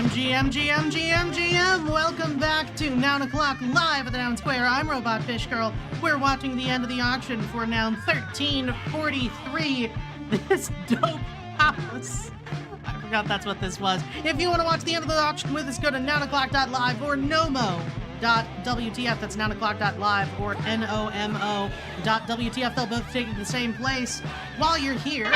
GM. Welcome back to Noun O'Clock live at the Noun Square. I'm Robot Fish Girl. We're watching the end of the auction for Noun 1343. This dope house. I forgot that's what this was. If you want to watch the end of the auction with us, go to nounoclock.live or nomo.wtf. That's nounoclock.live or nomo.wtf. They'll both take you to the same place. While you're here,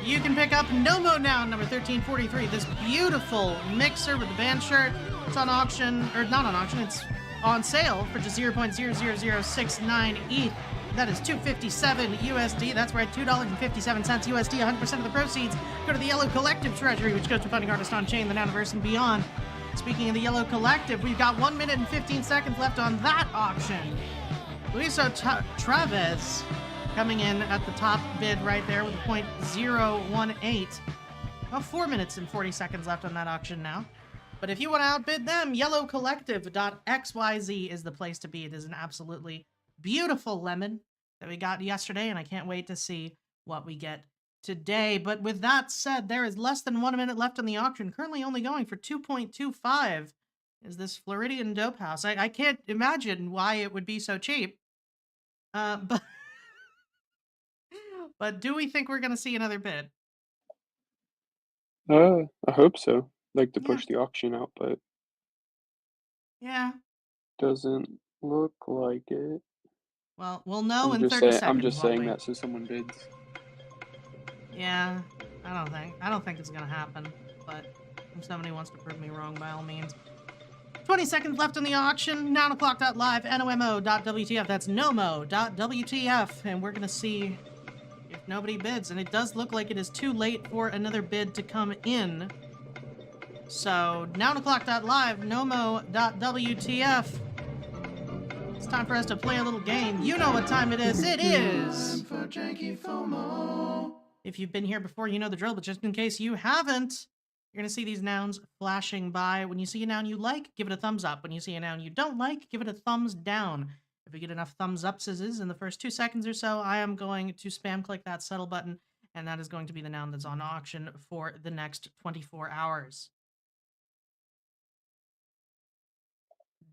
you can pick up Nomo Noun number 1343, this beautiful mixer with the band shirt. It's on auction, or not on auction, it's on sale for just 0.00069 ETH. That is $257 USD. That's right, $2.57 USD. 100% of the proceeds go to the Yellow Collective Treasury, which goes to funding artists on chain, the Nouniverse, and beyond. Speaking of the Yellow Collective, we've got 1 minute and 15 seconds left on that auction. Luiso Traves coming in at the top bid right there with a 0.018. About 4 minutes and 40 seconds left on that auction now. But if you want to outbid them, yellowcollective.xyz is the place to be. It is an absolutely beautiful lemon that we got yesterday, and I can't wait to see what we get today. But with that said, there is less than 1 minute left on the auction, currently only going for 2.25 is this Floridian dope house. I can't imagine why it would be so cheap. But do we think we're going to see another bid? I hope so. Like to push the auction out, but yeah, doesn't look like it. Well, we'll know in 30 seconds. I'm just saying that so someone bids. Yeah, I don't think it's gonna happen. But if somebody wants to prove me wrong, by all means. 20 seconds left on the auction. Nounoclock.live, nomo.wtf. That's nomo.wtf, and we're gonna see if nobody bids. And it does look like it is too late for another bid to come in. So, nounoclock.live, nomo.wtf. It's time for us to play a little game. You know what time it is. It is for Janky FOMO. If you've been here before, you know the drill, but just in case you haven't, you're going to see these nouns flashing by. When you see a noun you like, give it a thumbs up. When you see a noun you don't like, give it a thumbs down. If we get enough thumbs ups in the first 2 seconds or so, I am going to spam click that settle button, and that is going to be the noun that's on auction for the next 24 hours.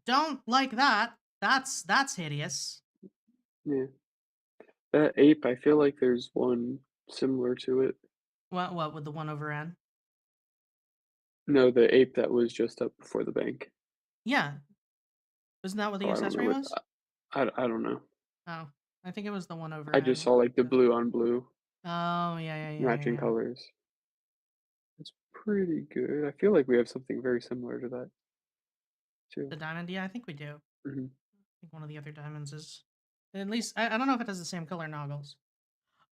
Don't like that. That's hideous. Yeah. That ape, I feel like there's one similar to it. What with the one over N? No, the ape that was just up before the bank. Yeah. Wasn't that what the accessory was? I don't know. Oh, I think it was the one over I N. just saw like the blue on blue. Oh, yeah. Matching colors. It's pretty good. I feel like we have something very similar to that, too. The diamond? Yeah, I think we do. Mm-hmm. I think one of the other diamonds is... At least, I don't know if it has the same color noggles.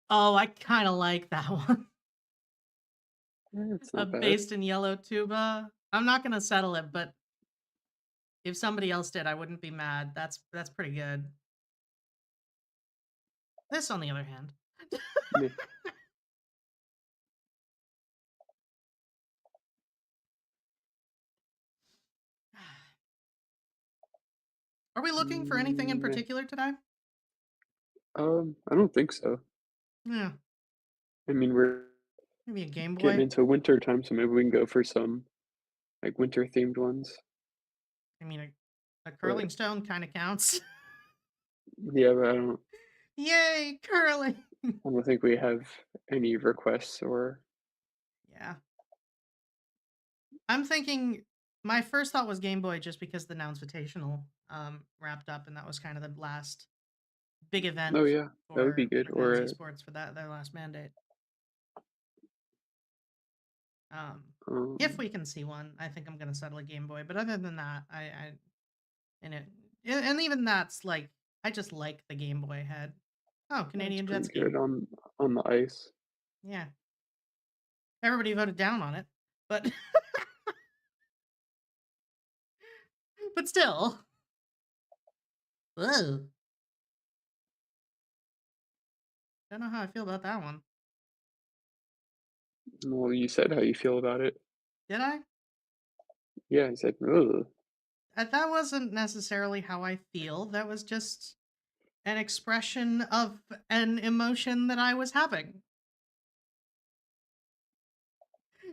Oh, I kind of like that one. It's not bad. Based in yellow tuba. I'm not going to settle it, but if somebody else did, I wouldn't be mad. That's pretty good. This, on the other hand. Yeah. Are we looking for anything in particular today? I don't think so. Yeah. I mean, we're Maybe a Game Boy. getting into winter time, so maybe we can go for some like winter themed ones. I mean, a curling stone kind of counts. Yeah, but I don't. Yay, curling! I don't think we have any requests or. Yeah. I'm thinking. My first thought was Game Boy, just because the Nouns Invitational wrapped up, and that was kind of the last big event. Oh yeah, that would be good. Or esports for their last mandate. If we can see one, I think I'm gonna settle a Game Boy. But other than that, and even that's like, I just like the Game Boy head. Oh, Canadian jet ski. Good on the ice. Yeah. Everybody voted down on it, but but still. Whoa. Don't know how I feel about that one. Well, you said how you feel about it. Did I? Yeah, I said, ugh. That wasn't necessarily how I feel. That was just an expression of an emotion that I was having.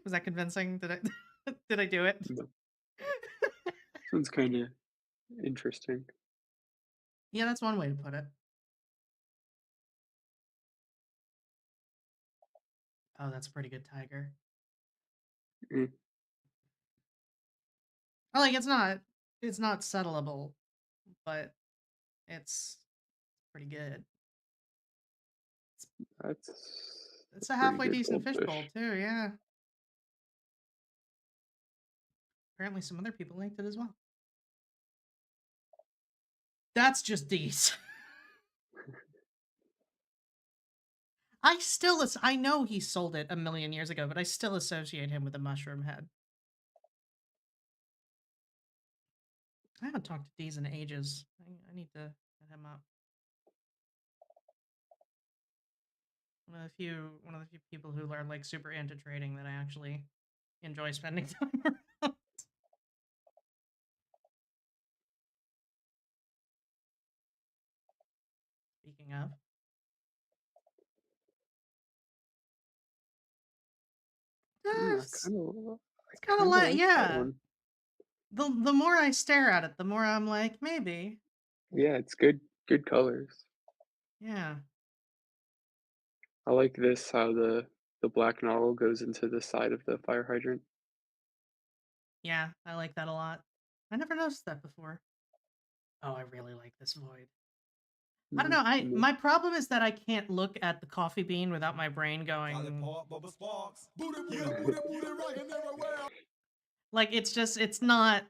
Was that convincing? Did it? Did I do it? No. Sounds kinda interesting. Yeah, that's one way to put it. Oh, that's a pretty good tiger. Mm, Like it's not settlable, but it's pretty good. that's a It's a pretty halfway good decent fishbowl goldfish. too, yeah. Apparently some other people liked it as well. That's just D's. I know he sold it a million years ago, but I still associate him with a mushroom head. I haven't talked to D's in ages. I need to hit him up. One of the few people who are like super into trading that I actually enjoy spending time around. Speaking of, Mm, it's, I it's kind of kinda like like that yeah. one. The more I stare at it, the more I'm like maybe Yeah, it's good colors. yeah I like this, how the black noddle goes into the side of the fire hydrant. yeah I like that a lot. I never noticed that before. Oh, I really like this void. I don't know. I And then my problem is that I can't look at the coffee bean without my brain going like it's not.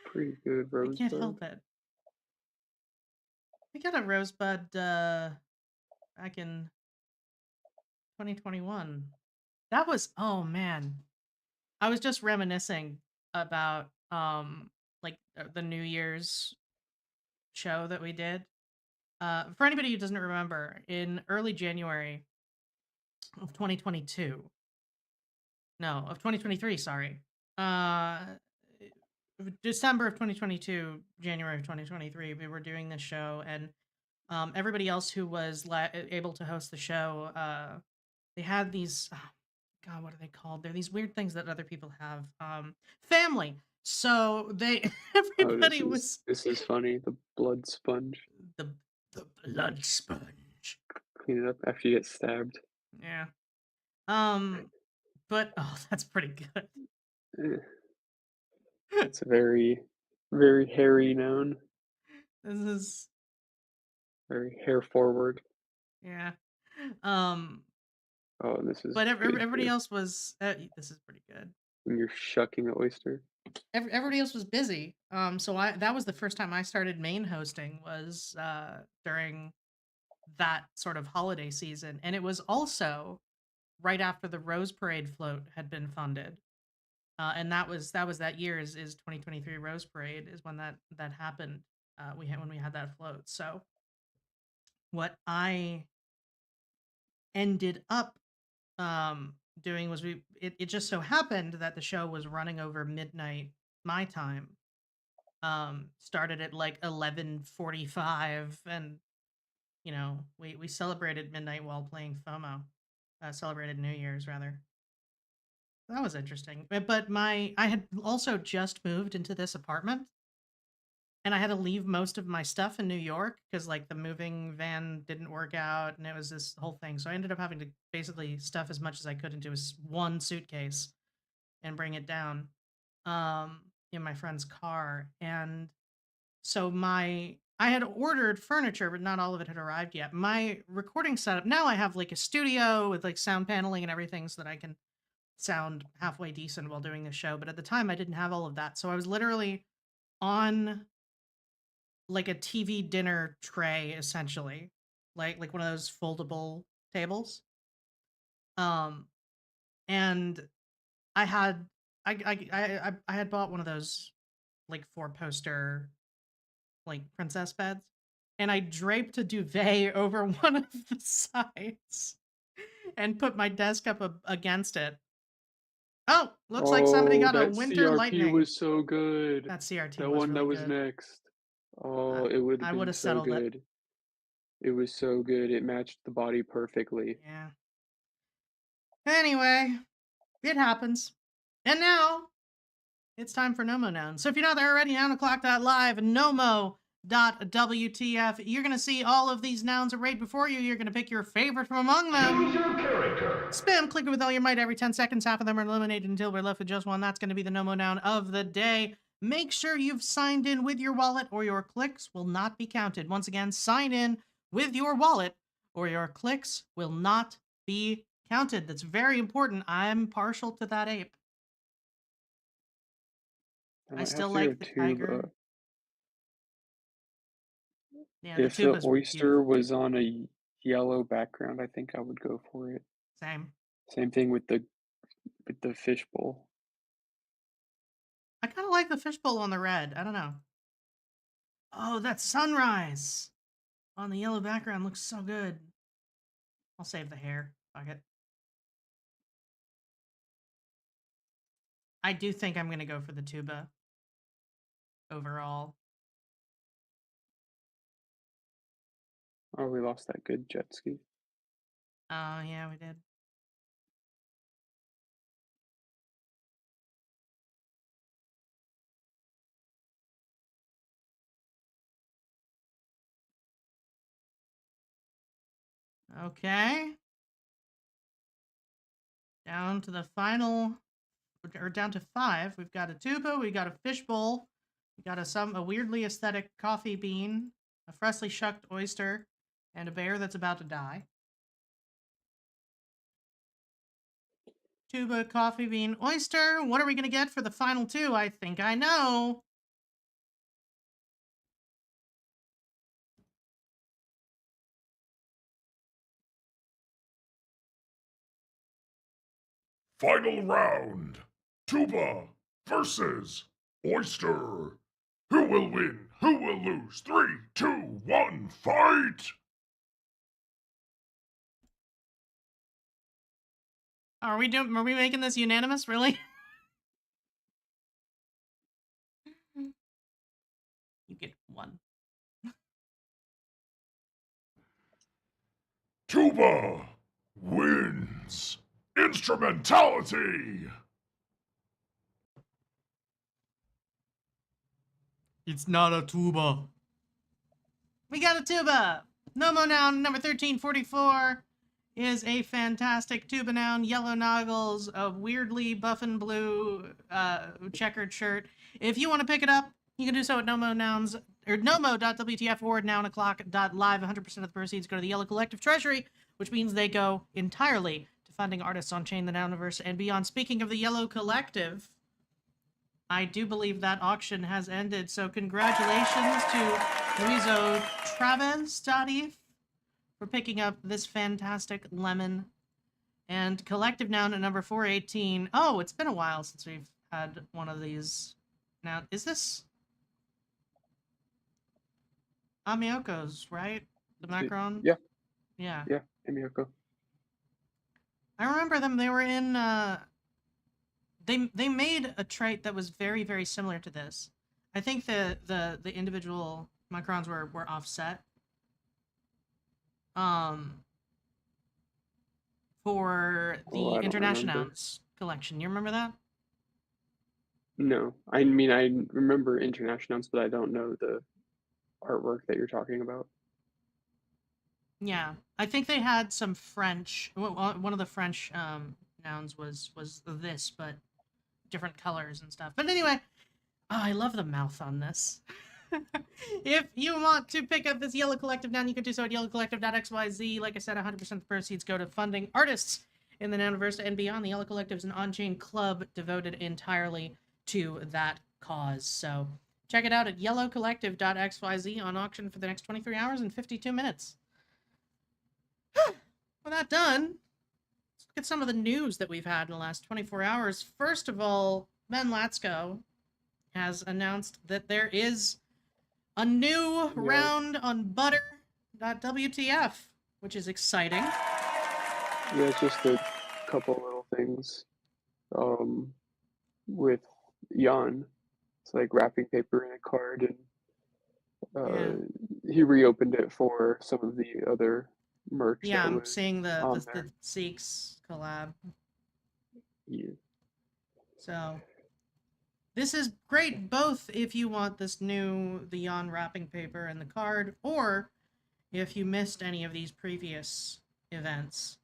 pretty good I can't rosebud. help it. I got a rosebud back in 2021. That was oh man. I was just reminiscing about like the New Year's show that we did. For anybody who doesn't remember, in early January of 2022, no, of 2023, sorry. Uh December of 2022, January of 2023, we were doing this show and everybody else who was able to host the show, they had these oh, God, what are they called? They're these weird things that other people have. Family. So they Oh, everybody was this is funny, the blood sponge. the the blood sponge. Clean it up after you get stabbed. Yeah. Um, but oh, that's pretty good. Eh, it's a very hairy noun, This is very hair forward. yeah. Um, Oh, and this is but good everybody too. else was this is pretty good. When you're shucking the oyster. Everybody else was busy. So I that was the first time I started main hosting was during that sort of holiday season, and it was also right after the Rose Parade float had been funded. And that was that year is 2023 Rose Parade is when that happened. We had when we had that float. So what I ended up doing was it just so happened that the show was running over midnight my time. Started at like 11:45 and we celebrated midnight while playing FOMO. Celebrated New Year's rather. That was interesting. But my I had also just moved into this apartment and I had to leave most of my stuff in New York because like the moving van didn't work out and it was this whole thing. So I ended up having to basically stuff as much as I could into one suitcase and bring it down in my friend's car. And so I had ordered furniture, but not all of it had arrived yet. My recording setup now I have like a studio with like sound paneling and everything so that I can sound halfway decent while doing the show. But at the time I didn't have all of that. So I was literally on like a TV dinner tray essentially. Like one of those foldable tables. Um and I had I had bought one of those like four poster like princess beds and I draped a duvet over one of the sides and put my desk up against it. Oh, looks like somebody Oh, got a that winter CRP lightning. was so good. That CRT That was one that really was good. next. I, Oh, it would have I would been have so settled it. good. It was so good. It matched the body perfectly. Yeah. Anyway, It happens. And now it's time for Nomo Nouns. So if you're not there already, nounoclock.live, nomo.wtf, you're going to see all of these nouns arrayed before you. You're going to pick your favorite from among them. Choose your character. Spam, click it with all your might every 10 seconds. Half of them are eliminated until we're left with just one. That's going to be the Nomo Noun of the day. Make sure you've signed in with your wallet or your clicks will not be counted. Once again, sign in with your wallet or your clicks will not be counted. That's very important. I'm partial to that ape. I might still have to like go the tuba. tiger. Yeah, the If the tuba's oyster beautiful. was on a yellow background, I think I would go for it. Same. Same thing with the fishbowl. I kind of like the fishbowl on the red. I don't know. Oh, that sunrise on the yellow background looks so good. I'll save the hair. Fuck it. I do think I'm going to go for the tuba overall. Oh, we lost that good jet ski. Oh, yeah, we did. Okay. Down to the final, or down to 5. We've got a tuba, we got a fishbowl, we got a weirdly aesthetic coffee bean, a freshly shucked oyster, and a bear that's about to die. Tuba, coffee bean, oyster. What are we going to get for the final 2? I think I know. Final round. Tuba versus oyster. Who will win? Who will lose? 3, 2, 1, fight! Are we making this unanimous, really? You get 1. Tuba wins. Instrumentality. It's not a tuba. We got a tuba. Nomo Noun number 1344 is a fantastic tuba noun. Yellow noggles, a weirdly buff and blue checkered shirt. If you want to pick it up, you can do so at Nomo Nouns or nomo.wtf or nounoclock.live. 100% of the proceeds go to the Yellow Collective Treasury, which means they go entirely to funding artists on Chain, the Nouniverse, and beyond. Speaking of the Yellow Collective, I do believe that auction has ended, so congratulations to Luiso Traves for picking up this fantastic lemon. And collective noun at number 418. Oh, it's been a while since we've had one of these. Now, is this Amioko's, right? The Macron? Yeah. Yeah. Yeah, Amiyoko. I remember them. They were in, they made a trait that was very, very similar to this. I think the individual Macrons were offset. For Oh, the I don't International remember. Nouns collection. You remember that? No, I mean I remember internationals, but I don't know the artwork that you're talking about. Yeah, I think they had some French. One of the French nouns was this, but different colors and stuff. But anyway, I love the mouth on this. If you want to pick up this Yellow Collective noun, you can do so at yellowcollective.xyz. Like I said, 100% of the proceeds go to funding artists in the Nouniverse and beyond. The Yellow Collective is an on-chain club devoted entirely to that cause. So check it out at yellowcollective.xyz on auction for the next 23 hours and 52 minutes. With that done, let's look at some of the news that we've had in the last 24 hours. First of all, Ben Latsko has announced that there is a new round on butter.wtf, which is exciting. Yeah, it's just a couple little things with Jan. It's like wrapping paper in a card, and he reopened it for some of the other merch Yeah, that I'm was seeing on the there. Seeks collab. Yeah. So this is great both if you want the Yon wrapping paper and the card, or if you missed any of these previous events.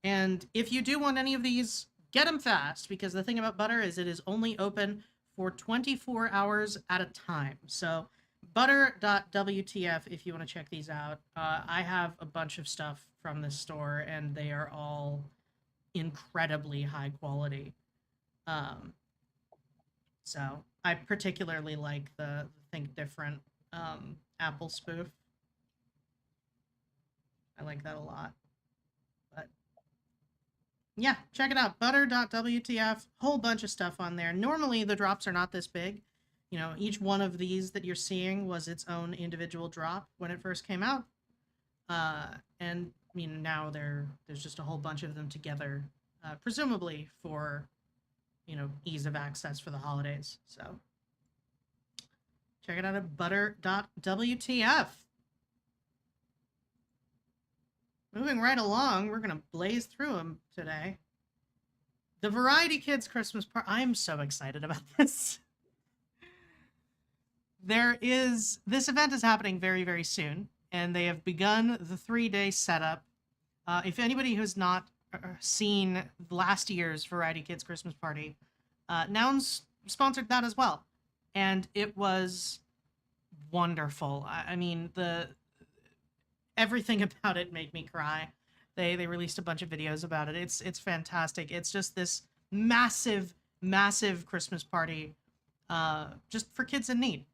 And if you do want any of these, get them fast, because the thing about Butter is it is only open for 24 hours at a time. So butter.wtf if you want to check these out. I have a bunch of stuff from this store, and they are all incredibly high quality. Um, so I particularly like the Think Different Apple spoof. I like that a lot. But yeah, check it out. Butter.wtf. Whole bunch of stuff on there. Normally the drops are not this big. You know, each one of these that you're seeing was its own individual drop when it first came out. And you know, now there's just a whole bunch of them together, presumably for, you know, ease of access for the holidays. So check it out at butter.wtf. Moving right along, we're going to blaze through them today. The Variety Kids Christmas Party. I'm so excited about this. This event is happening very, very soon, and they have begun the 3-day setup. If anybody who's not seen last year's Variety Kids Christmas Party, Nouns sponsored that as well, and it was wonderful. I mean, everything about it made me cry. They released a bunch of videos about it. It's fantastic. It's just this massive, massive Christmas party, just for kids in need.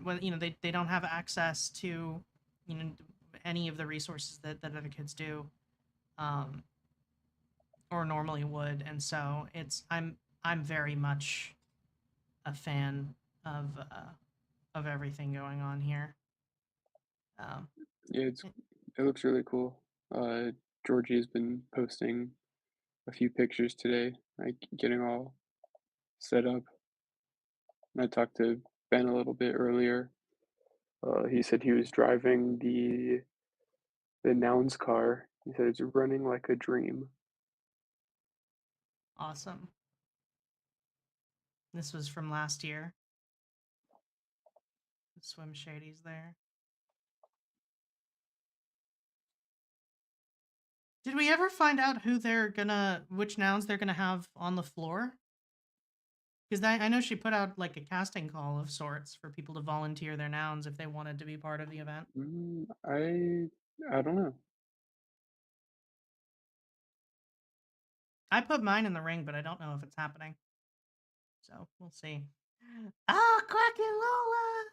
When you know they don't have access to, you know, any of the resources that other kids do, or normally would, and so I'm very much a fan of everything going on here. Yeah, it looks really cool. Georgie has been posting a few pictures today, like getting all set up. And I talked to Ben a little bit earlier. He said he was driving the Nouns car. He said it's running like a dream. Awesome. This was from last year. The swim shady's there. Did we ever find out which nouns they're gonna have on the floor? Because I know she put out like a casting call of sorts for people to volunteer their nouns if they wanted to be part of the event. I don't know. I put mine in the ring, but I don't know if it's happening. So we'll see. Ah, Quack and Lola!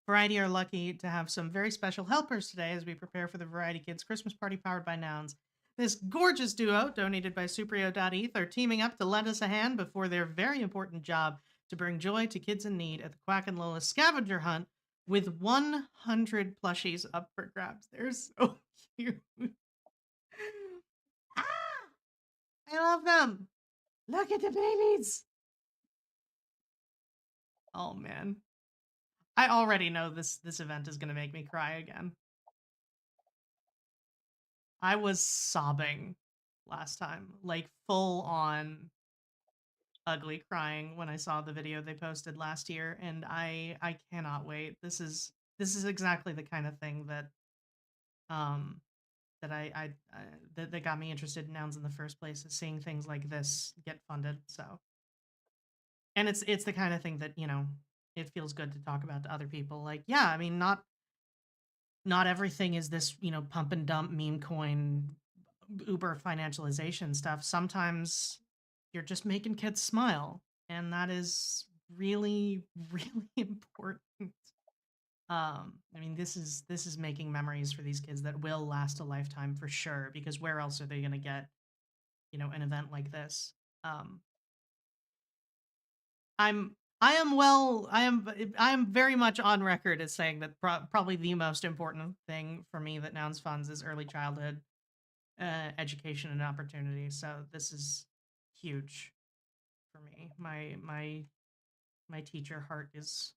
Variety are lucky to have some very special helpers today as we prepare for the Variety Kids Christmas Party powered by Nouns. This gorgeous duo, donated by Suprio.eth, are teaming up to lend us a hand before their very important job to bring joy to kids in need at the Quack and Lola scavenger hunt with 100 plushies up for grabs. They're so cute. Ah! I love them. Look at the babies. Oh, man. I already know this event is going to make me cry again. I was sobbing last time, like full on ugly crying when I saw the video they posted last year, and I cannot wait. This is exactly the kind of thing that that that got me interested in nouns in the first place, is seeing things like this get funded. So, and it's the kind of thing that, you know, it feels good to talk about to other people. Like, yeah, I mean, not everything is this, you know, pump and dump meme coin uber financialization stuff. Sometimes you're just making kids smile, and that is really, really important. I mean, this is making memories for these kids that will last a lifetime for sure, because where else are they going to get, you know, an event like this? um I am very much on record as saying that probably the most important thing for me that Nouns funds is early childhood education and opportunity. So this is huge for me. My teacher heart is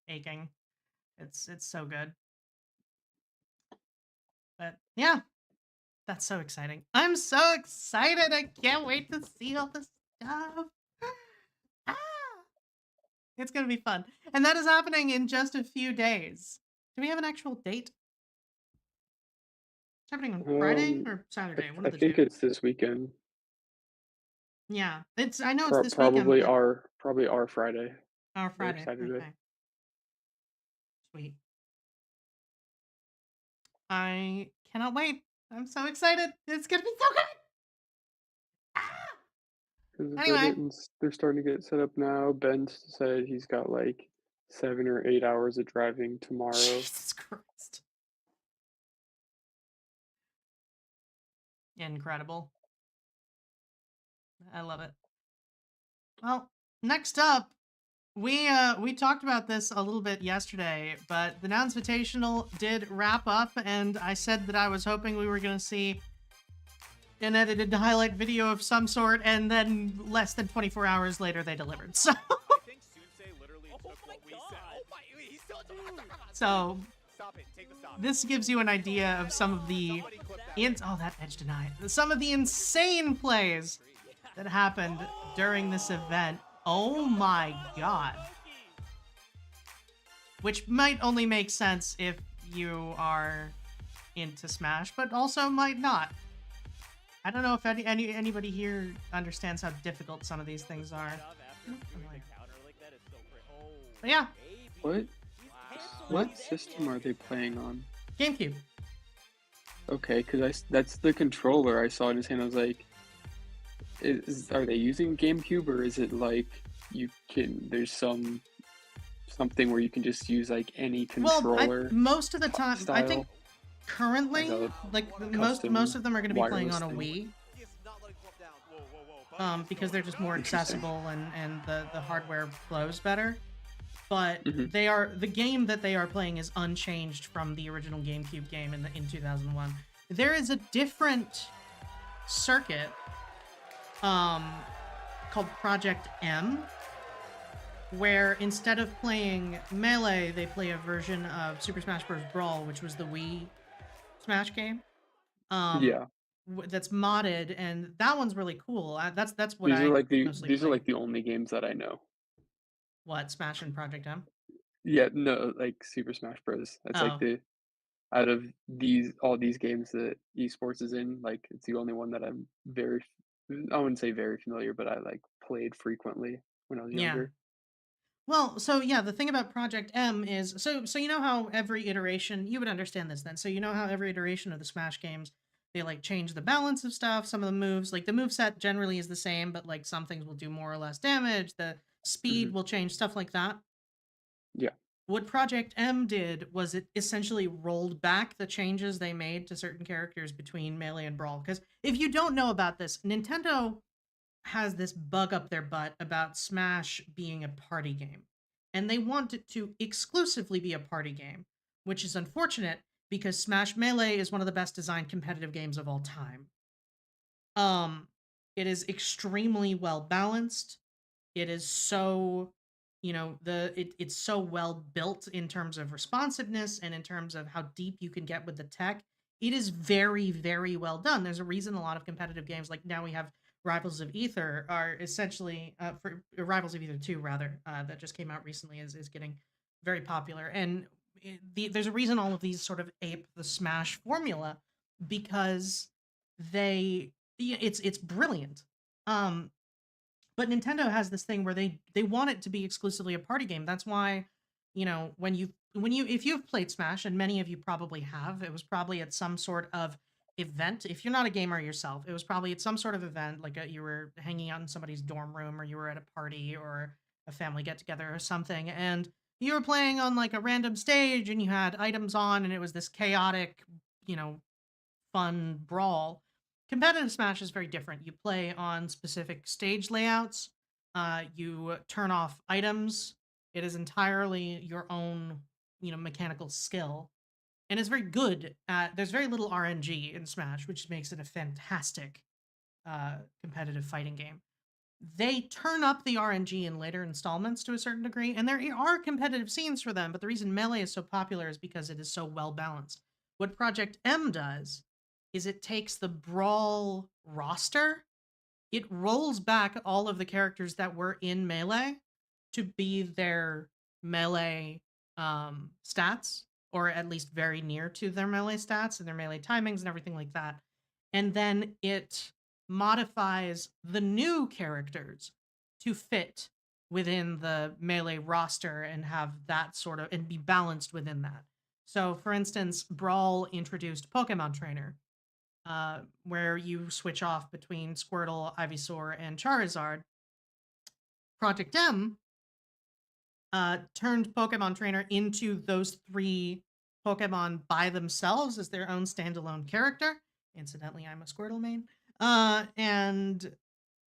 aching. It's so good. But yeah, That's so exciting. I'm so excited. I can't wait to see all this stuff. Ah, it's going to be fun. And that is happening in just a few days. Do we have an actual date? It's happening on Friday or Saturday, one I of the think two. it's this weekend. Yeah, I know it's this weekend, Probably but our Friday our or Friday. Saturday. Okay. Sweet. I cannot wait. I'm so excited. It's going to be so good. Ah! 'Cause Anyway, they're starting to get set up now. Ben said he's got like 7 or 8 hours of driving tomorrow. Jesus Christ. Incredible. I love it. Well, next up, we talked about this a little bit yesterday, but the Nouns Invitational did wrap up, and I said that I was hoping we were going to see an edited highlight video of some sort, and then less than 24 hours later, they delivered. So, so this gives you an idea of some of the that edge denied. Some of the insane plays that happened during this event. Oh my god. Which might only make sense if you are into Smash, but also might not. I don't know if anybody here understands how difficult some of these things are. But yeah. What system are they playing on? GameCube. Okay, because that's the controller I saw in his hand. I was like, are they using GameCube, or is it like there's something where you can just use like any controller? Well, most of the time, style? I think currently, like most of them are going to be playing on a wireless Wii. Because they're just more accessible and the hardware flows better. But the game that they are playing is unchanged from the original GameCube game in 2001. There is a different circuit called Project M, where instead of playing Melee, they play a version of Super Smash Bros. Brawl, which was the Wii Smash game. Yeah. That's modded, and that one's really cool. That's what These I are like mostly play. like the only games that I know. What, Smash and Project M? Yeah, no, like Super Smash Bros. That's like out of all these games that esports is in, like it's the only one that I'm I wouldn't say very familiar, but I like played frequently when I was Yeah. younger. Well, so yeah, the thing about Project M is so you know how every iteration, you would understand this then. So you know how every iteration of the Smash games, they like change the balance of stuff, some of the moves, like the moveset generally is the same, but like some things will do more or less damage, the speed will change, stuff like that. Yeah. What Project M did was it essentially rolled back the changes they made to certain characters between Melee and Brawl. Because if you don't know about this, Nintendo has this bug up their butt about Smash being a party game. And they want it to exclusively be a party game, which is unfortunate because Smash Melee is one of the best designed competitive games of all time. It is extremely well balanced. It is so, it's so well built in terms of responsiveness and in terms of how deep you can get with the tech. It is very, very well done. There's a reason a lot of competitive games, like now we have Rivals of Ether, are essentially for Rivals of Ether 2 rather, that just came out recently, is getting very popular. And there's a reason all of these sort of ape the Smash formula, because it's brilliant. But Nintendo has this thing where they want it to be exclusively a party game. That's why, if you've played Smash, and many of you probably have, it was probably at some sort of event. If you're not a gamer yourself, it was probably at some sort of event, like you were hanging out in somebody's dorm room, or you were at a party or a family get together or something, and you were playing on like a random stage, and you had items on, and it was this chaotic, fun brawl. Competitive Smash is very different. You play on specific stage layouts. You turn off items. It is entirely your own, mechanical skill. And it's very good. There's very little RNG in Smash, which makes it a fantastic competitive fighting game. They turn up the RNG in later installments to a certain degree, and there are competitive scenes for them, but the reason Melee is so popular is because it is so well balanced. What Project M does is it takes the Brawl roster, it rolls back all of the characters that were in Melee to be their Melee stats, or at least very near to their Melee stats and their Melee timings and everything like that. And then it modifies the new characters to fit within the Melee roster and have that sort of, and be balanced within that. So, for instance, Brawl introduced Pokemon Trainer, where you switch off between Squirtle, Ivysaur, and Charizard. Project M turned Pokemon Trainer into those 3 Pokemon by themselves as their own standalone character. Incidentally, I'm a Squirtle main. And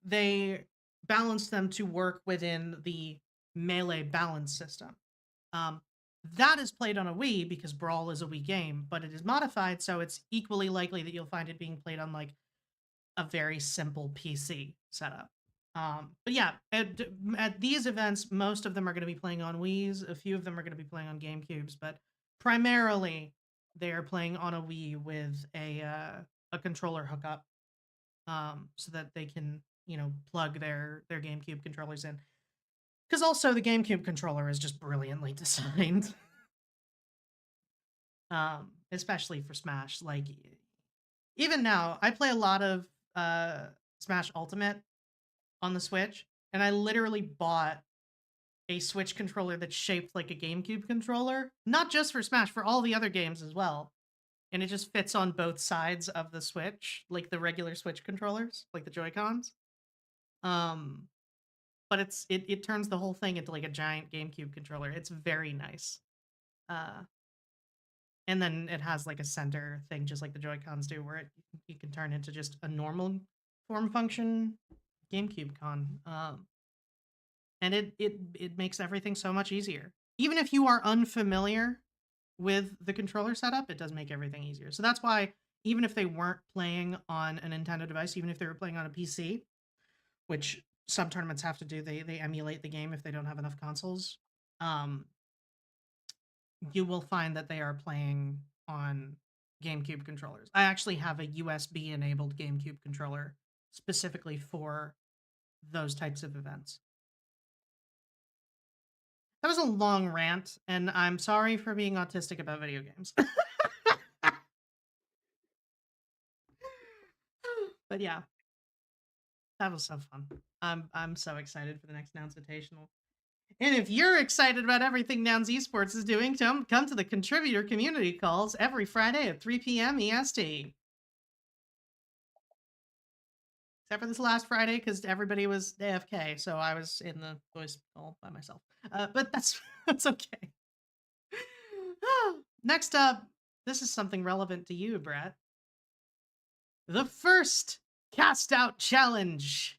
they balanced them to work within the Melee balance system. That is played on a Wii because Brawl is a Wii game, but it is modified, so it's equally likely that you'll find it being played on like a very simple PC setup. But yeah, at these events, most of them are going to be playing on Wii's. A few of them are going to be playing on GameCubes, but primarily they are playing on a Wii with a controller hookup, so that they can plug their GameCube controllers in. Because also the GameCube controller is just brilliantly designed. Especially for Smash. Like, even now, I play a lot of Smash Ultimate on the Switch, and I literally bought a Switch controller that's shaped like a GameCube controller, not just for Smash, for all the other games as well. And it just fits on both sides of the Switch, like the regular Switch controllers, like the Joy-Cons. But it turns the whole thing into like a giant GameCube controller. It's very nice. And then it has like a center thing, just like the Joy-Cons do, where you can turn into just a normal form function GameCube con. And it makes everything so much easier. Even if you are unfamiliar with the controller setup, it does make everything easier. So that's why even if they weren't playing on a Nintendo device, even if they were playing on a PC, which some tournaments have to do, they emulate the game if they don't have enough consoles. You will find that they are playing on GameCube controllers. I actually have a USB enabled GameCube controller specifically for those types of events. That was a long rant, and I'm sorry for being autistic about video games. But yeah, that was so fun. I'm so excited for the next Nouns Invitational. And if you're excited about everything Nouns Esports is doing, come to the contributor community calls every Friday at 3 p.m. EST. Except for this last Friday, because everybody was AFK, so I was in the voice call by myself. But that's okay. Next up, this is something relevant to you, Brett. The first Cast Out Challenge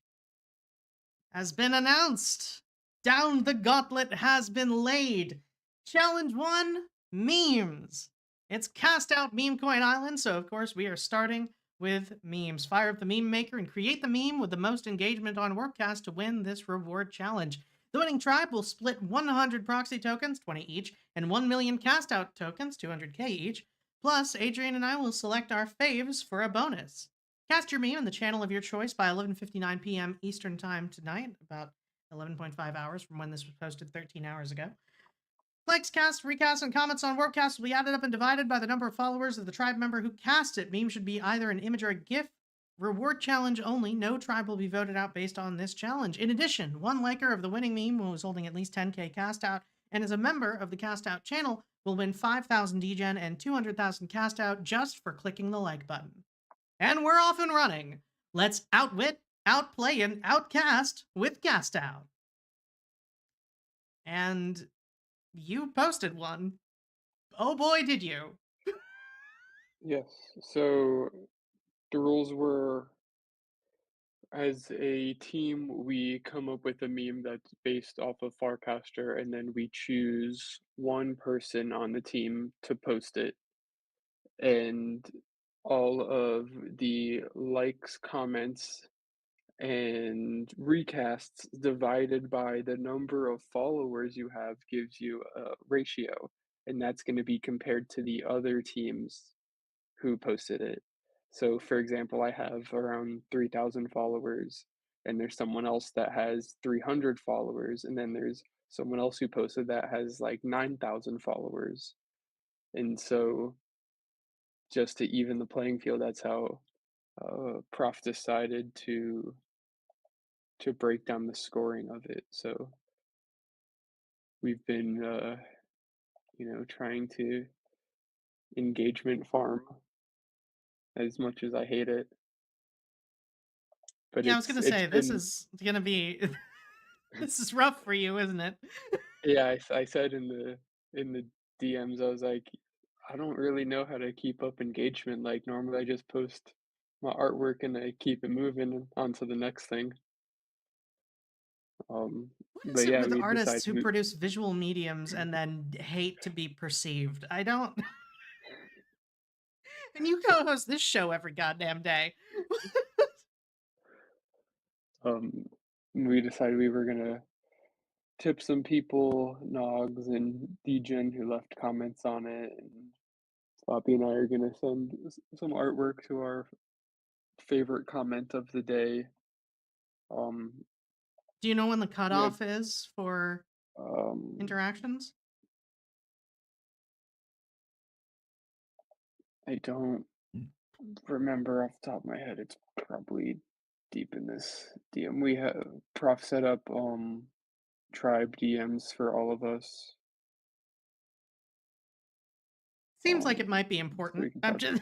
has been announced. Down the gauntlet has been laid. Challenge 1, memes. It's Cast Out Meme Coin Island, so of course we are starting with memes. Fire up the meme maker and create the meme with the most engagement on Warpcast to win this reward challenge. The winning tribe will split 100 proxy tokens, 20 each, and 1 million cast out tokens, 200k each. Plus, Adrian and I will select our faves for a bonus. Cast your meme in the channel of your choice by 11:59 p.m. Eastern Time tonight, about 11.5 hours from when this was posted 13 hours ago. Likes, cast, recasts, and comments on Warpcast will be added up and divided by the number of followers of the tribe member who cast it. Meme should be either an image or a GIF. Reward challenge only. No tribe will be voted out based on this challenge. In addition, one liker of the winning meme who is holding at least 10k cast out and is a member of the cast out channel will win 5,000 degen and 200,000 cast out just for clicking the like button. And we're off and running. Let's outwit, outplay, and outcast with cast out. And you posted one. Oh boy, did you. Yes. So the rules were, as a team, we come up with a meme that's based off of Farcaster, and then we choose one person on the team to post it. And all of the likes, comments, and recasts divided by the number of followers you have gives you a ratio, and that's going to be compared to the other teams who posted it. So, for example, I have around 3,000 followers, and there's someone else that has 300 followers, and then there's someone else who posted that has like 9,000 followers. And so, just to even the playing field, that's how Prof decided to break down the scoring of it. So we've been, trying to engagement farm as much as I hate it. But Yeah, I was it's gonna it's say this been is gonna be this is rough for you, isn't it? yeah, I said in the DMs, I was like, I don't really know how to keep up engagement. Like normally I just post my artwork and I keep it moving on to the next thing. Um, What is but it yeah, with we artists decided who produce visual mediums and then hate to be perceived? I don't. And you co-host this show every goddamn day. um we decided we were gonna tip some people, Nogs and Degen who left comments on it, and Sloppy and I are gonna send some artwork to our favorite comment of the day. Um, Do you know when the yeah, cutoff is for um, interactions? I don't remember off the top of my head. It's probably deep in this DM. We have Prof set up tribe DMs for all of us. Seems like it might be So we important. can I'm talk. just.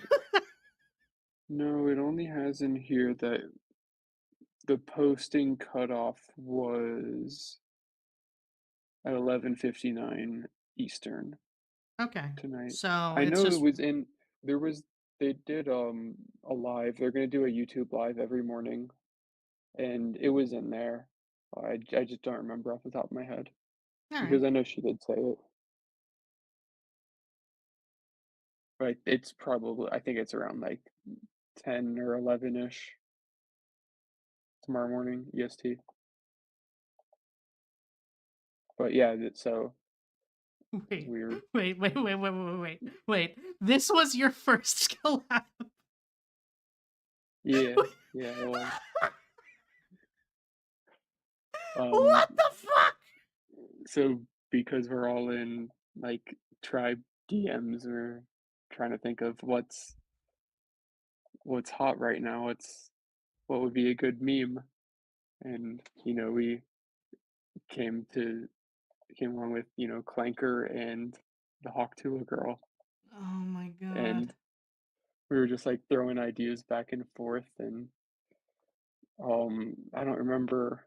No, it only has in here that the posting cutoff was at 11:59 Eastern Okay. tonight. So I it's know it just. was in there was they did a live. They're gonna do a YouTube live every morning, and it was in there. I just don't remember off the top of my head All right. because I know she did say it. But it's probably I think it's around like 10 or 11-ish tomorrow morning EST. But yeah, so it's Wait, weird. wait. This was your first collab. Yeah, yeah, it was. Um, What the fuck? so because we're all in like tribe DMs, we're trying to think of what's hot right now. What would be a good meme, and we came to came along with Clanker and the Hawk Tuah girl, Oh my god. and we were just like throwing ideas back and forth, and I don't remember.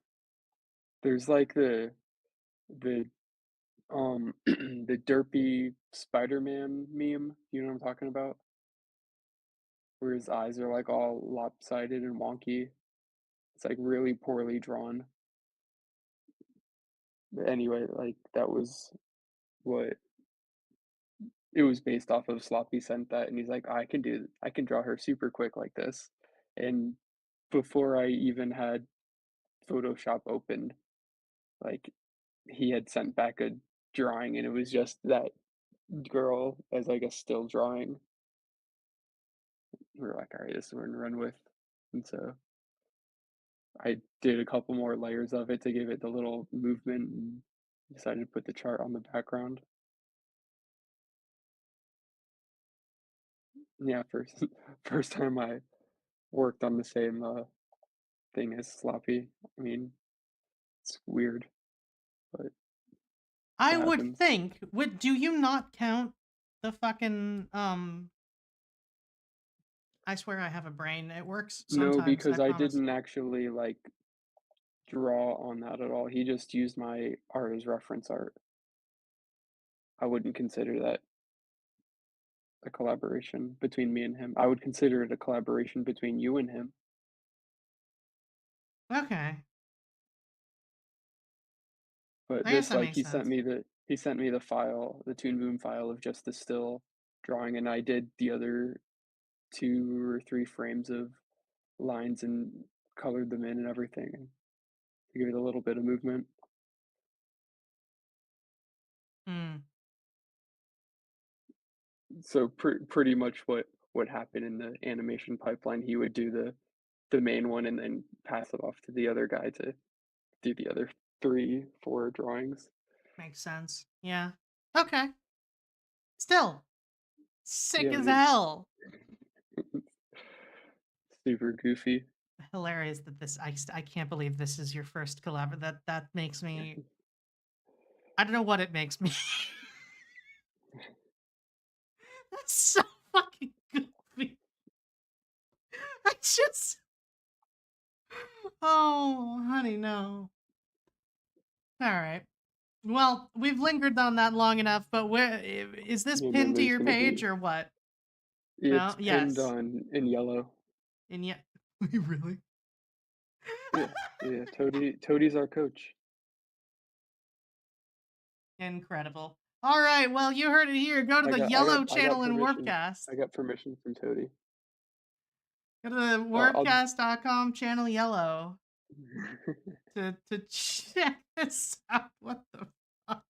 There's like the the derpy Spider-Man meme. You know what I'm talking about? Where his eyes are like all lopsided and wonky. It's like really poorly drawn. But anyway, like that was what it was based off of. Sloppy sent that and he's like, I can draw her super quick like this. And before I even had Photoshop opened, like he had sent back a drawing and it was just that girl as like a still drawing. We were like, all right, this is what we're gonna run with. And so I did a couple more layers of it to give it the little movement and decided to put the chart on the background. Yeah, first first time I worked on the same thing as Sloppy. I mean, it's weird, but I it would happens. think. Would do you not count the fucking I swear I have a brain. It works No, sometimes, I because I promise. didn't actually like draw on that at all. He just used my art as reference art. I wouldn't consider that a collaboration between me and him. I would consider it a collaboration between you and him. Okay. But I guess this, that like, makes sense. he sent me the file, the Toon Boom file of just the still drawing, and I did the other 2 or 3 frames of lines and colored them in and everything, and to give it a little bit of movement. Hmm. So pretty much what happened in the animation pipeline, he would do the main one and then pass it off to the other guy to do the other 3, 4 drawings. Makes sense. Yeah. Okay. Still, sick Yeah, as man. hell. Super goofy. Hilarious that I can't believe this is your first collab. That makes me. I don't know what it makes me. That's so fucking goofy. I just. Oh, honey, no. All right. Well, we've lingered on that long enough, but where is this Yeah, man, pinned to there's your gonna page be or what? No. it's pinned Yes. on in yellow. And yet, really? Yeah, yeah, Toadie's our coach. Incredible. All right. Well, you heard it here. Go to the yellow I got channel in permission. Warpcast. I got permission from Toadie. Go to the I'll warpcast.com channel yellow to check this out. What the fuck?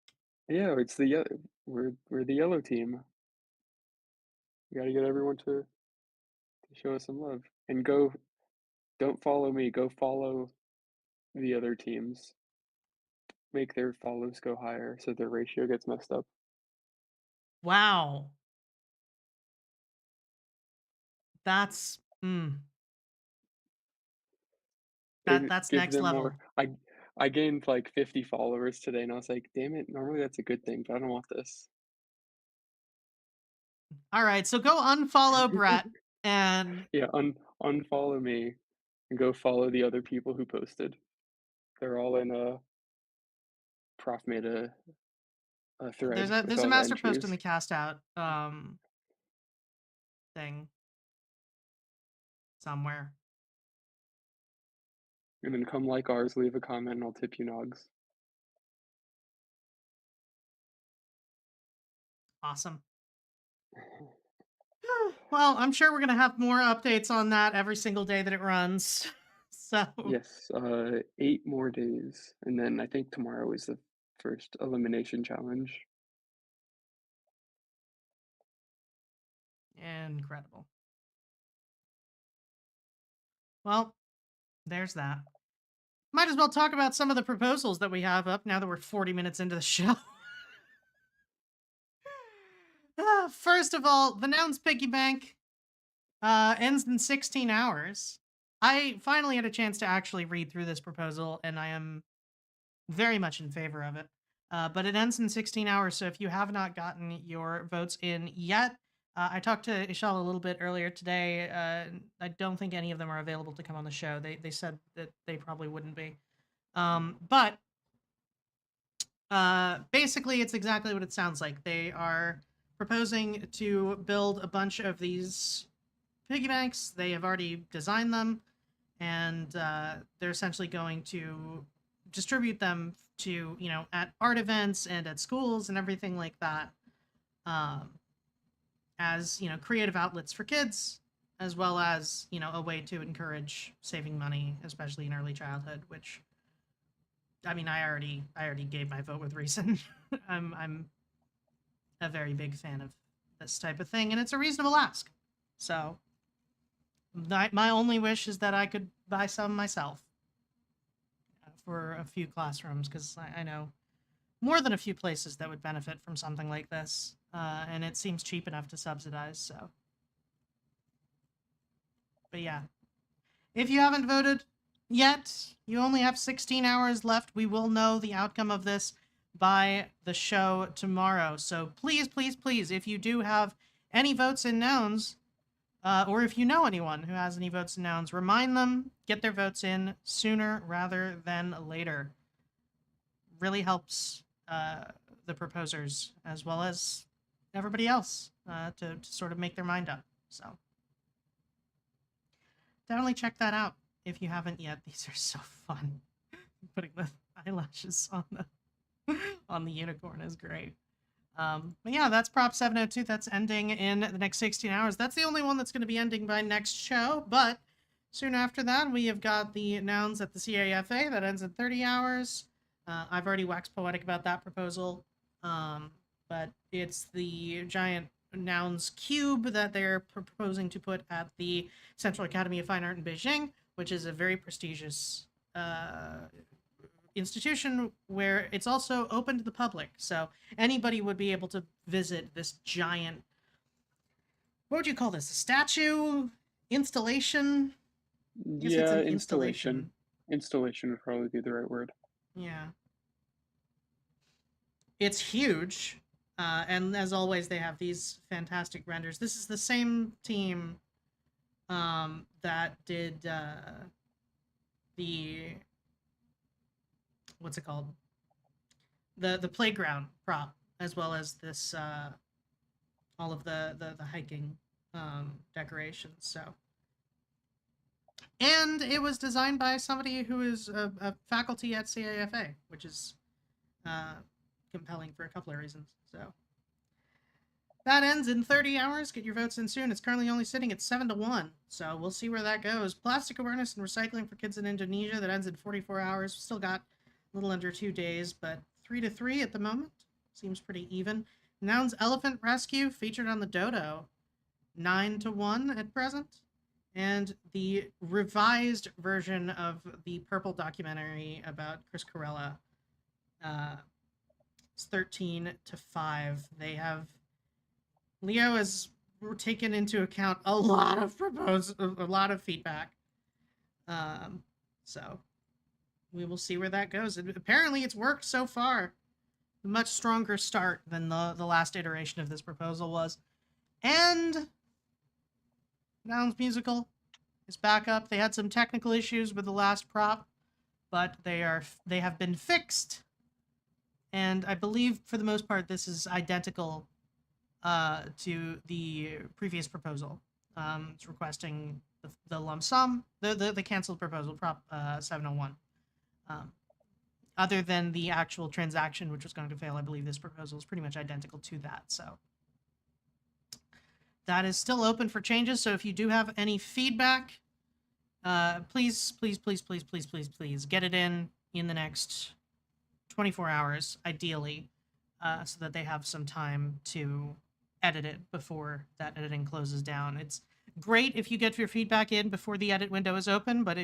Yeah, it's the yellow. We're the yellow team. We gotta get everyone to show us some love. And don't follow me, go follow the other teams. Make their follows go higher so their ratio gets messed up. Wow. That's that's Give next them more. level. I gained like 50 followers today, and I was like, damn it, normally that's a good thing, but I don't want this. All right, so go unfollow Brett and Yeah, unfollow me and go follow the other people who posted. They're all in Prof made a thread with there's a all the master post in entries. the cast out thing somewhere. And then come like ours, leave a comment, and I'll tip you nogs. Awesome. Well, I'm sure we're gonna have more updates on that every single day that it runs. So Yes, 8 more days, and then I think tomorrow is the first elimination challenge. incredible. Well, there's that. Might as well talk about some of the proposals that we have up now that we're 40 minutes into the show. First of all, the Nouns Piggy Bank ends in 16 hours. I finally had a chance to actually read through this proposal, and I am very much in favor of it. But it ends in 16 hours, so if you have not gotten your votes in yet, I talked to Ishal a little bit earlier today. I don't think any of them are available to come on the show. They said that they probably wouldn't be. But basically, it's exactly what it sounds like. They are proposing to build a bunch of these piggy banks. They have already designed them, and they're essentially going to distribute them to, at art events and at schools and everything like that, as, creative outlets for kids, as well as, a way to encourage saving money, especially in early childhood, which, I mean, I already gave my vote with reason. I'm a very big fan of this type of thing, and it's a reasonable ask. So my only wish is that I could buy some myself for a few classrooms, because I know more than a few places that would benefit from something like this, and it seems cheap enough to subsidize. So, but yeah, if you haven't voted yet, you only have 16 hours left. We will know the outcome of this by the show tomorrow. So please, please, please, if you do have any votes in Nouns, or if you know anyone who has any votes in Nouns, remind them, get their votes in sooner rather than later. Really helps the proposers as well as everybody else to sort of make their mind up. So definitely check that out if you haven't yet. These are so fun. Putting the eyelashes on the unicorn is great. But yeah, that's Prop 702. That's ending in the next 16 hours. That's the only one that's going to be ending by next show. But soon after that, we have got the Nouns at the CAFA that ends in 30 hours. I've already waxed poetic about that proposal. But it's the giant Noun's cube that they're proposing to put at the Central Academy of Fine Art in Beijing, which is a very prestigious institution where it's also open to the public. So anybody would be able to visit this giant, what would you call this? A statue? Installation? I guess it's Yeah, an installation. installation. Installation would probably be the right word. Yeah. It's huge. And as always, they have these fantastic renders. This is the same team that did the, what's it called? The playground prop, as well as this all of the hiking decorations. So, and it was designed by somebody who is a faculty at CAFA, which is compelling for a couple of reasons. So that ends in 30 hours. Get your votes in soon. It's currently only sitting at 7-1, so we'll see where that goes. Plastic awareness and recycling for kids in Indonesia. That ends in 44 hours. Still got a little under 2 days, but 3-3 at the moment. Seems pretty even. Noun's elephant rescue featured on the Dodo. 9-1 at present. And the revised version of the Purple documentary about Chris Corella, it's 13-5. They have, Leo has taken into account a lot of feedback. So we will see where that goes. Apparently, it's worked so far. A much stronger start than the last iteration of this proposal was. And Noun's musical is back up. They had some technical issues with the last prop, but they have been fixed. And I believe for the most part this is identical to the previous proposal. It's requesting the lump sum, the canceled proposal, Prop 701. Other than the actual transaction, which was going to fail, I believe this proposal is pretty much identical to that. So that is still open for changes. So if you do have any feedback, please get it in the next 24 hours, ideally, so that they have some time to edit it before that editing closes down. It's great if you get your feedback in before the edit window is open, but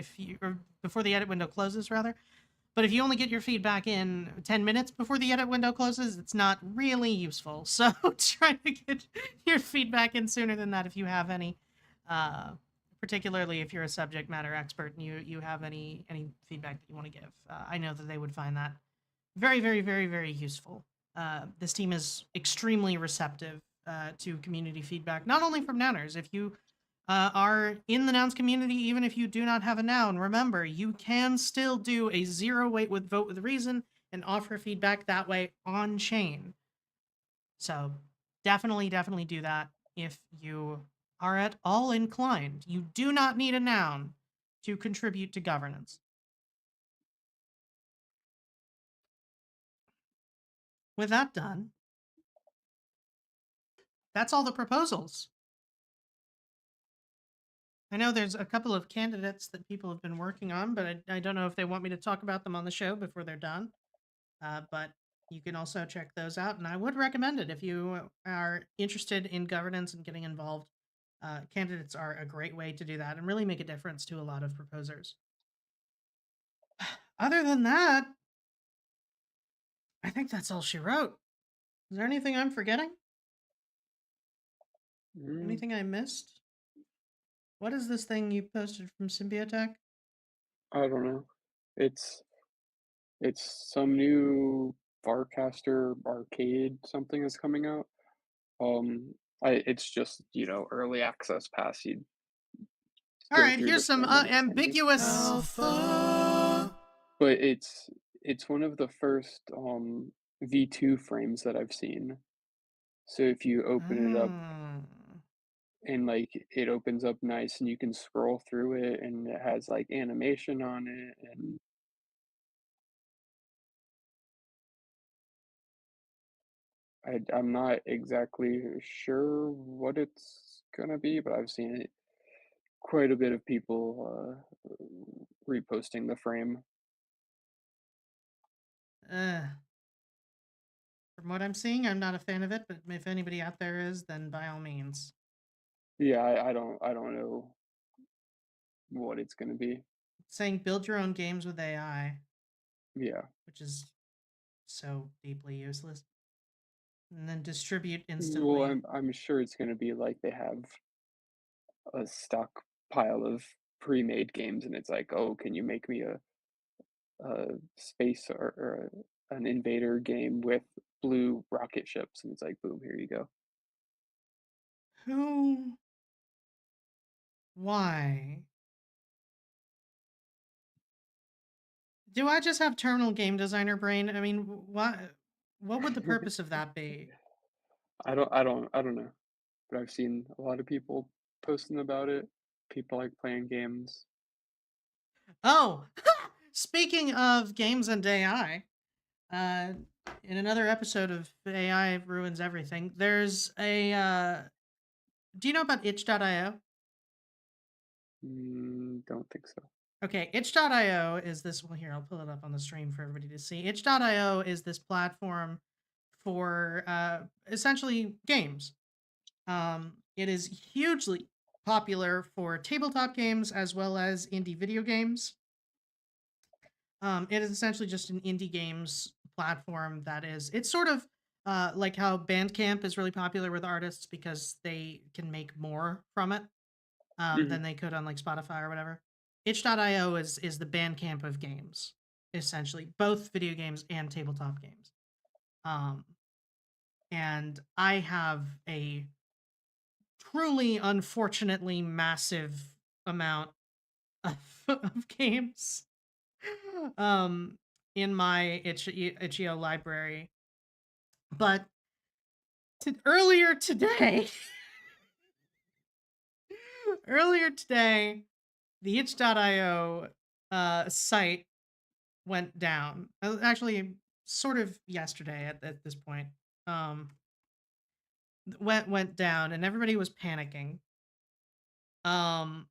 before the edit window closes, rather. But if you only get your feedback in 10 minutes before the edit window closes, it's not really useful. So try to get your feedback in sooner than that if you have any, particularly if you're a subject matter expert and you have any feedback that you want to give. I know that they would find that very, very, very, very useful. This team is extremely receptive to community feedback, not only from Nouners. If you are in the Nouns community, even if you do not have a noun, remember, you can still do a vote with reason and offer feedback that way on chain. So definitely do that if you are at all inclined. You do not need a noun to contribute to governance. With that done, that's all the proposals. I know there's a couple of candidates that people have been working on, but I don't know if they want me to talk about them on the show before they're done. But you can also check those out, and I would recommend it if you are interested in governance and getting involved. Candidates are a great way to do that and really make a difference to a lot of proposers. Other than that, I think that's all she wrote. Is there anything I'm forgetting? Anything I missed? What is this thing you posted from Symbiotech? I don't know. It's some new Farcaster arcade something is coming out. It's just, early access pass. You All go right, through here's the some thing and you ambiguous. but it's one of the first V2 frames that I've seen. So if you open it up and like it opens up nice and you can scroll through it and it has like animation on it and I'm not exactly sure what it's gonna be, but I've seen it quite a bit of people reposting the frame. From what I'm seeing, I'm not a fan of it, but if anybody out there is, then by all means. Yeah, I don't know what it's gonna be. It's saying build your own games with AI, Yeah. which is so deeply useless. And then distribute Well, instantly. I'm sure it's gonna be like they have a stockpile of pre-made games, and it's like, oh, can you make me a space or an invader game with blue rocket ships? And it's like, boom, here you go. Who? Why? Do I just have terminal game designer brain? I mean, what would the purpose of that be? I don't know. But I've seen a lot of people posting about it. People like playing games. Oh, speaking of games and AI, uh, in another episode of AI Ruins Everything, there's a. Do you know about itch.io? Don't think so. Okay, itch.io is this. Well, here, I'll pull it up on the stream for everybody to see. Itch.io is this platform for essentially games. It is hugely popular for tabletop games as well as indie video games. It is essentially just an indie games platform that is, it's sort of like how Bandcamp is really popular with artists because they can make more from it Mhm. than they could on like Spotify or whatever. Itch.io is the Bandcamp of games, essentially, both video games and tabletop games. Um, and I have a truly, unfortunately, massive amount of, of games um, in my itch.io library. But earlier today, earlier today, the itch.io site went down. Actually, sort of yesterday at this point. Um, went down, and everybody was panicking. Um,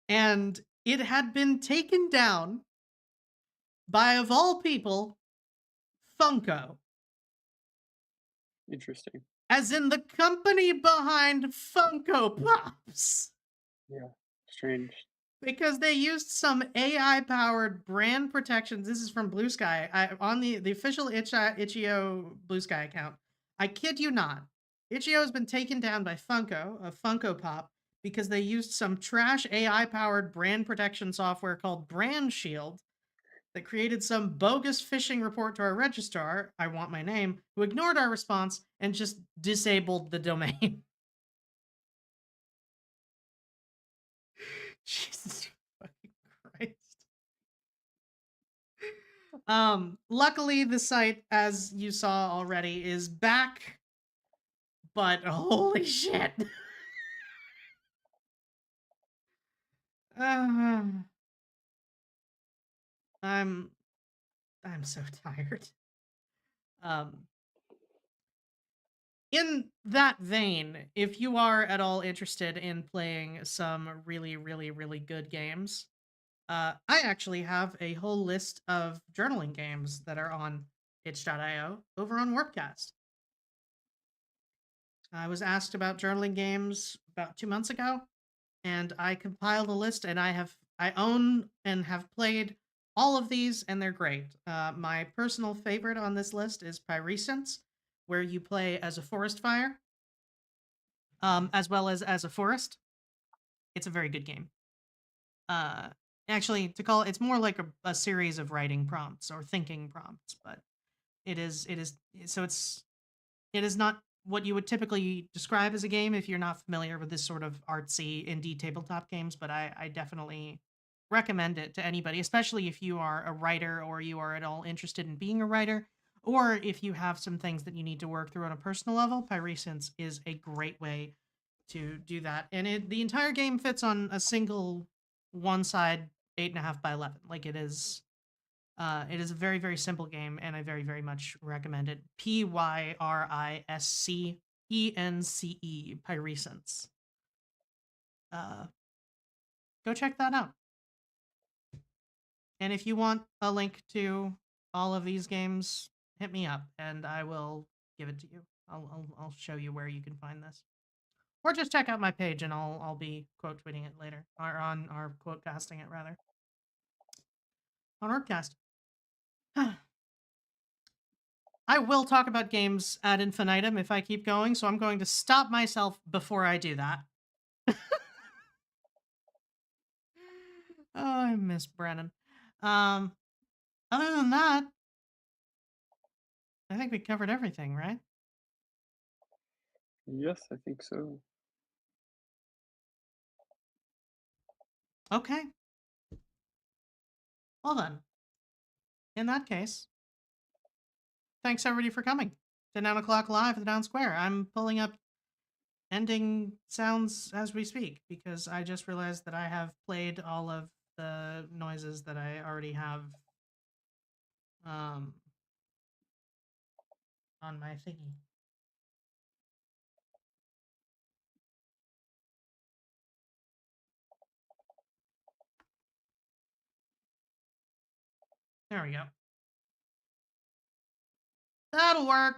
and it had been taken down by, of all people, Funko, Interesting. as in the company behind Funko Pops. Yeah. Strange. Because they used some AI-powered brand protections. This is from Blue Sky. On the official itch.io Blue Sky account. I kid you not. Itch.io has been taken down by Funko, a Funko Pop, because they used some trash AI-powered brand protection software called Brand Shield that created some bogus phishing report to our registrar, I want my name, who ignored our response and just disabled the domain. Jesus fucking Christ. Luckily the site, as you saw already, is back, but holy shit. uh, I'm I'm so tired. Um in that vein, if you are at all interested in playing some really, really, really good games, I actually have a whole list of journaling games that are on itch.io over on Warpcast. I was asked about journaling games about 2 months ago, and I compiled a list, and I own and have played all of these, and they're great. My personal favorite on this list is Pyrescence, where you play as a forest fire, as well as a forest. It's a very good game. Uh, Actually, to call it's more like a series of writing prompts or thinking prompts, but it is so it is not what you would typically describe as a game if you're not familiar with this sort of artsy indie tabletop games, but I definitely recommend it to anybody, especially if you are a writer or you are at all interested in being a writer, or if you have some things that you need to work through on a personal level. Pyrescence is a great way to do that. And the entire game fits on a single one side 8.5 by 11. Like it is a very, very simple game, and I very, very much recommend it. Pyriscence, Pyrescence. Uh, Go check that out. And if you want a link to all of these games, hit me up and I will give it to you. I'll show you where you can find this. Or just check out my page and I'll be quote tweeting it later. Or on our quote casting it rather. On Orcast. I will talk about games ad infinitum if I keep going, so I'm going to stop myself before I do that. Oh, I miss Brennan. Other than that, I think we covered everything, right? Yes, I think so. Okay. Well then, in that case, thanks everybody for coming to 9 o'clock live at the Noun Square. I'm pulling up ending sounds as we speak because I just realized that I have played all of the noises that I already have on my thingy. There we go. That'll work.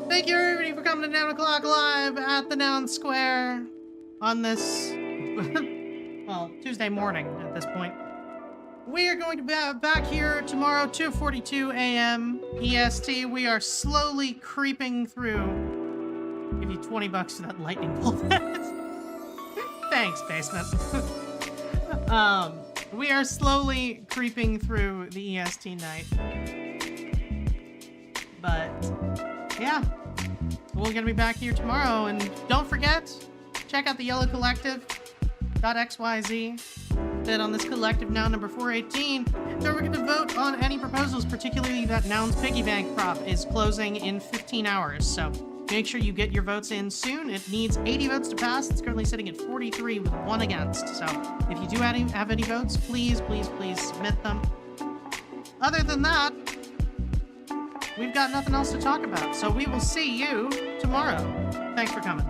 Thank you everybody for coming to 9 o'clock live at the Noun Square on this, well, Tuesday morning at this point. We are going to be back here tomorrow, 2:42 a.m. EST. We are slowly creeping through. Give you $20 for that lightning bolt. Thanks, basement. We are slowly creeping through the EST night. But yeah, we're gonna be back here tomorrow, and don't forget, check out the Yellow Collective.xyz. Bid on this collective noun number 418. Don't forget to vote on any proposals, particularly that Noun's piggy bank prop is closing in 15 hours. So make sure you get your votes in soon. It needs 80 votes to pass. It's currently sitting at 43 with 1 against. So if you do have any votes, please, please, please submit them. Other than that, we've got nothing else to talk about. So we will see you tomorrow. Thanks for coming.